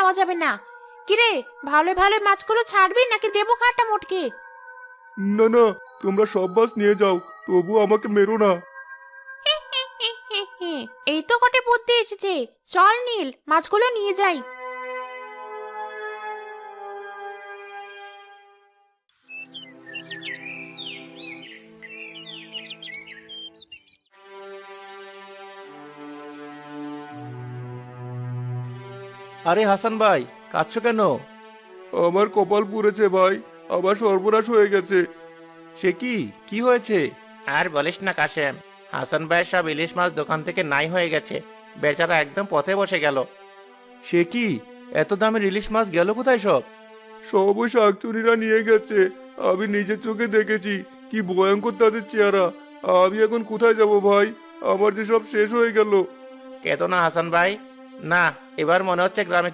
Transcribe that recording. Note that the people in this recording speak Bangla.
নেওয়া যাবে না। কিরে, ভালো ভালো মাছগুলো ছাড়বি নাকি দেবো খাটটা মোটকে? না না, তোমরা সব মাছ নিয়ে যাও, তবু আমাকে মেরো না। এই তো কটে বুদ্ধি এসেছে। চল নীল, মাছগুলো নিয়ে যাই। আরে হাসান ভাই, কাঁদছো কেন? আমার কপাল পুড়েছে ভাই, আমার সর্বনাশ হয়ে গেছে। সে কি, কি হয়েছে? আর বলিস না কাশেম, হাসান ভাইয়ের সব ইলিশ মাছ দোকান থেকে নাই হয়ে গেছে। বেচারা একদম পথে বসে গেল। সে কি, এত দামের ইলিশ মাছ গেল কোথায় সব? সব ওই শাকচুনিরা নিয়ে গেছে। আমি নিজের চোখে দেখেছি কি ভয়ঙ্কর তাদের চেহারা। আমি এখন কোথায় যাব ভাই? আমার যে সব শেষ হয়ে গেল। কেতো না হাসান ভাই, না, এবার মনে হচ্ছে গ্রামে